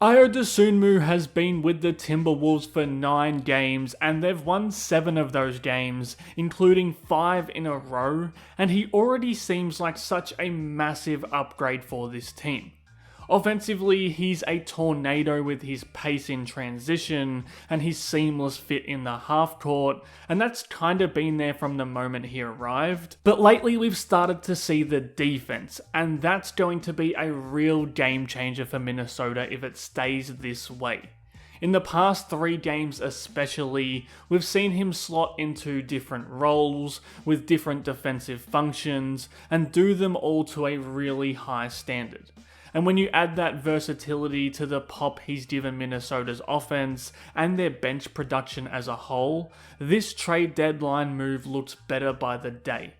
Ayo Dosunmu has been with the Timberwolves for 9 games and they've won 7 of those games, including 5 in a row, and he already seems like such a massive upgrade for this team. Offensively, he's a tornado with his pace in transition and his seamless fit in the half court, and that's kind of been there from the moment he arrived. But lately we've started to see the defense, and that's going to be a real game changer for Minnesota if it stays this way. In the past 3 games especially, we've seen him slot into different roles with different defensive functions and do them all to a really high standard. And when you add that versatility to the pop he's given Minnesota's offense and their bench production as a whole, this trade deadline move looks better by the day.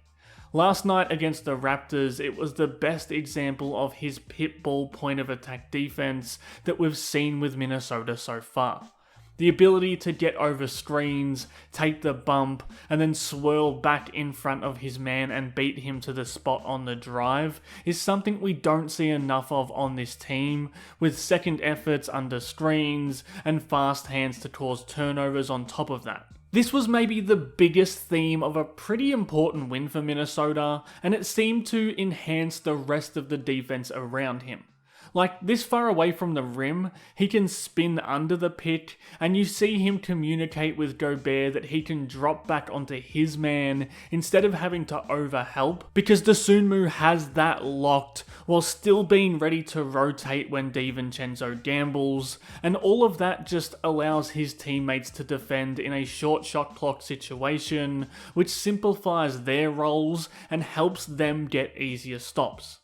Last night against the Raptors, it was the best example of his pitbull point of attack defense that we've seen with Minnesota so far. The ability to get over screens, take the bump, and then swirl back in front of his man and beat him to the spot on the drive is something we don't see enough of on this team, with second efforts under screens and fast hands to cause turnovers on top of that. This was maybe the biggest theme of a pretty important win for Minnesota, and it seemed to enhance the rest of the defense around him. Like, this far away from the rim, he can spin under the pick, and you see him communicate with Gobert that he can drop back onto his man instead of having to overhelp, because Dosunmu has that locked while still being ready to rotate when DiVincenzo gambles, and all of that just allows his teammates to defend in a short shot clock situation, which simplifies their roles and helps them get easier stops.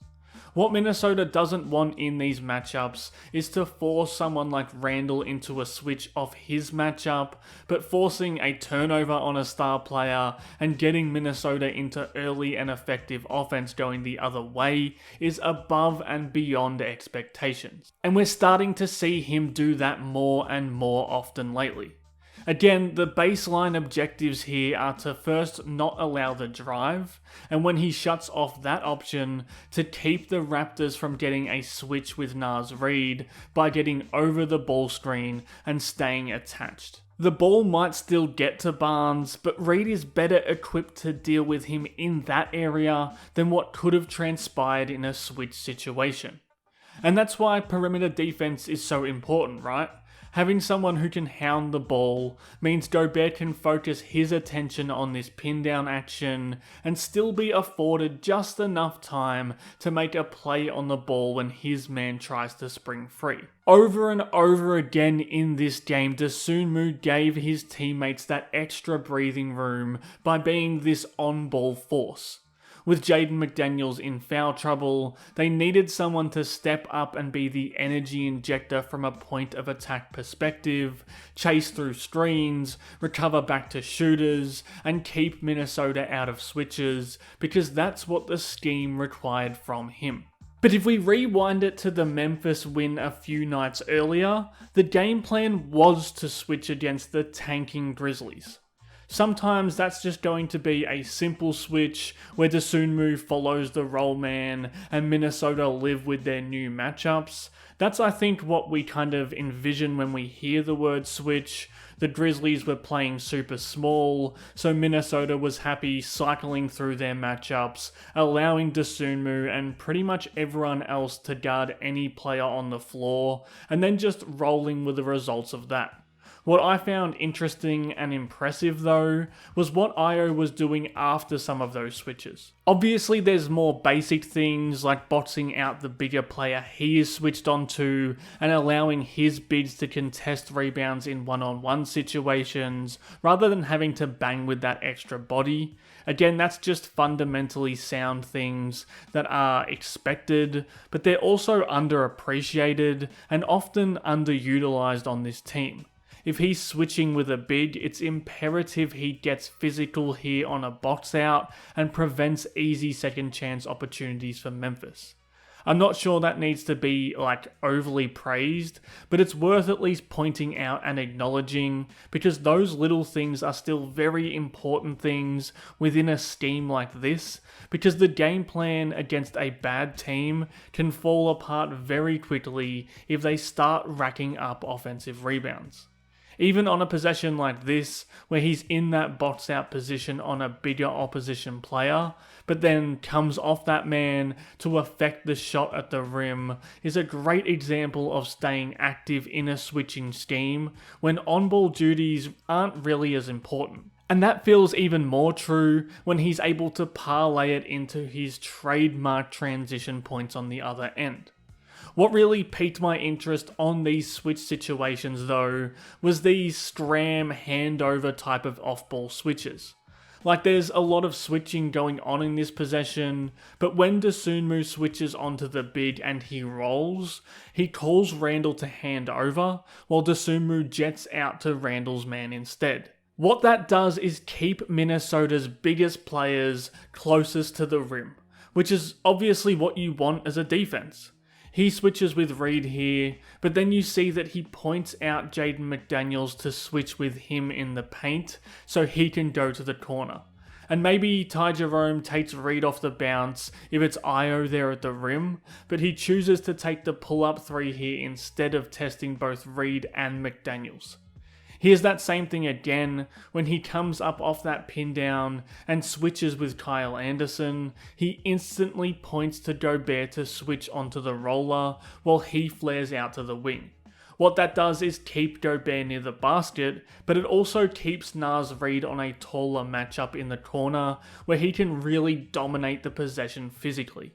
What Minnesota doesn't want in these matchups is to force someone like Randall into a switch off his matchup, but forcing a turnover on a star player and getting Minnesota into early and effective offense going the other way is above and beyond expectations. And we're starting to see him do that more and more often lately. Again, the baseline objectives here are to first not allow the drive, and when he shuts off that option, to keep the Raptors from getting a switch with Naz Reid by getting over the ball screen and staying attached. The ball might still get to Barnes, but Reid is better equipped to deal with him in that area than what could have transpired in a switch situation. And that's why perimeter defense is so important, right? Having someone who can hound the ball means Gobert can focus his attention on this pin down action and still be afforded just enough time to make a play on the ball when his man tries to spring free. Over and over again in this game, Dosunmu gave his teammates that extra breathing room by being this on-ball force. With Jaden McDaniels in foul trouble, they needed someone to step up and be the energy injector from a point of attack perspective, chase through screens, recover back to shooters, and keep Minnesota out of switches, because that's what the scheme required from him. But if we rewind it to the Memphis win a few nights earlier, the game plan was to switch against the tanking Grizzlies. Sometimes that's just going to be a simple switch where Dosunmu follows the roll man and Minnesota live with their new matchups. That's, I think, what we kind of envision when we hear the word switch. The Grizzlies were playing super small, so Minnesota was happy cycling through their matchups, allowing Dosunmu and pretty much everyone else to guard any player on the floor, and then just rolling with the results of that. What I found interesting and impressive though, was what Ayo was doing after some of those switches. Obviously there's more basic things like boxing out the bigger player he is switched onto and allowing his bigs to contest rebounds in one-on-one situations rather than having to bang with that extra body. Again, that's just fundamentally sound things that are expected, but they're also underappreciated and often underutilized on this team. If he's switching with a big, it's imperative he gets physical here on a box out and prevents easy second chance opportunities for Memphis. I'm not sure that needs to be overly praised, but it's worth at least pointing out and acknowledging, because those little things are still very important things within a scheme like this, because the game plan against a bad team can fall apart very quickly if they start racking up offensive rebounds. Even on a possession like this, where he's in that box out position on a bigger opposition player, but then comes off that man to affect the shot at the rim, is a great example of staying active in a switching scheme when on-ball duties aren't really as important. And that feels even more true when he's able to parlay it into his trademark transition points on the other end. What really piqued my interest on these switch situations though was these scram handover type of off-ball switches. There's a lot of switching going on in this possession, but when Dosunmu switches onto the big and he rolls, he calls Randle to hand over, while Dosunmu jets out to Randle's man instead. What that does is keep Minnesota's biggest players closest to the rim, which is obviously what you want as a defense. He switches with Reed here, but then you see that he points out Jaden McDaniels to switch with him in the paint so he can go to the corner. And maybe Ty Jerome takes Reed off the bounce if it's Ayo there at the rim, but he chooses to take the pull-up three here instead of testing both Reed and McDaniels. Here's that same thing again when he comes up off that pin down and switches with Kyle Anderson. He instantly points to Gobert to switch onto the roller while he flares out to the wing. What that does is keep Gobert near the basket, but it also keeps Naz Reid on a taller matchup in the corner where he can really dominate the possession physically.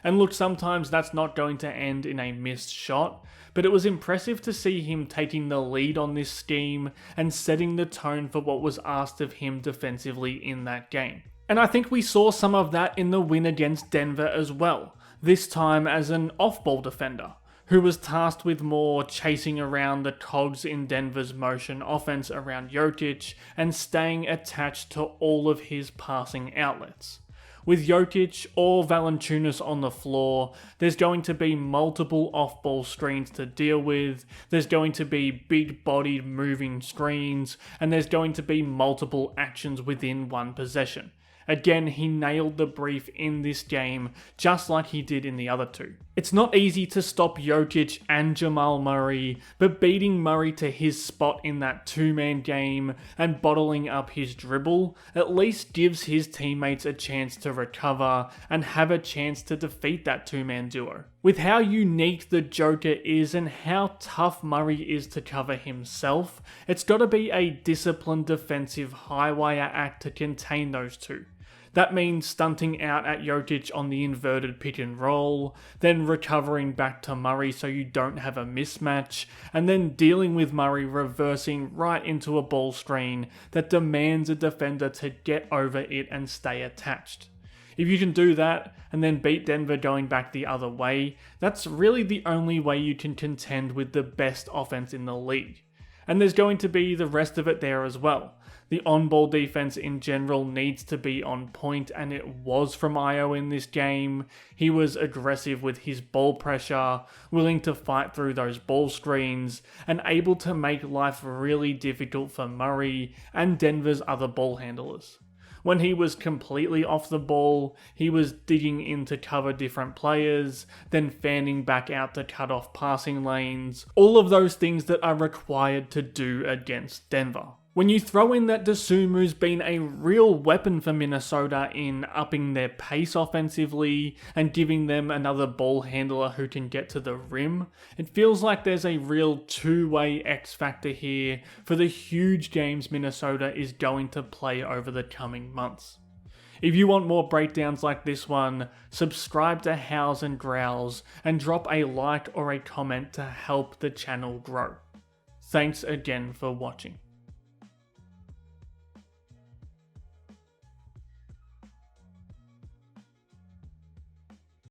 And look, sometimes that's not going to end in a missed shot, but it was impressive to see him taking the lead on this scheme and setting the tone for what was asked of him defensively in that game. And I think we saw some of that in the win against Denver as well, this time as an off-ball defender, who was tasked with more chasing around the cogs in Denver's motion offense around Jokic and staying attached to all of his passing outlets. With Jokic or Valanciunas on the floor, there's going to be multiple off-ball screens to deal with, there's going to be big-bodied moving screens, and there's going to be multiple actions within one possession. Again, he nailed the brief in this game, just like he did in the other two. It's not easy to stop Jokic and Jamal Murray, but beating Murray to his spot in that two-man game and bottling up his dribble at least gives his teammates a chance to recover and have a chance to defeat that two-man duo. With how unique the Joker is and how tough Murray is to cover himself, it's gotta be a disciplined defensive high-wire act to contain those two. That means stunting out at Jokic on the inverted pick and roll, then recovering back to Murray so you don't have a mismatch, and then dealing with Murray reversing right into a ball screen that demands a defender to get over it and stay attached. If you can do that, and then beat Denver going back the other way, that's really the only way you can contend with the best offense in the league. And there's going to be the rest of it there as well. The on-ball defense in general needs to be on point, and it was from Ayo in this game. He was aggressive with his ball pressure, willing to fight through those ball screens, and able to make life really difficult for Murray and Denver's other ball handlers. When he was completely off the ball, he was digging in to cover different players, then fanning back out to cut off passing lanes, all of those things that are required to do against Denver. When you throw in that Dosunmu's been a real weapon for Minnesota in upping their pace offensively and giving them another ball handler who can get to the rim, it feels like there's a real two-way X factor here for the huge games Minnesota is going to play over the coming months. If you want more breakdowns like this one, subscribe to Howls and Growls and drop a like or a comment to help the channel grow. Thanks again for watching.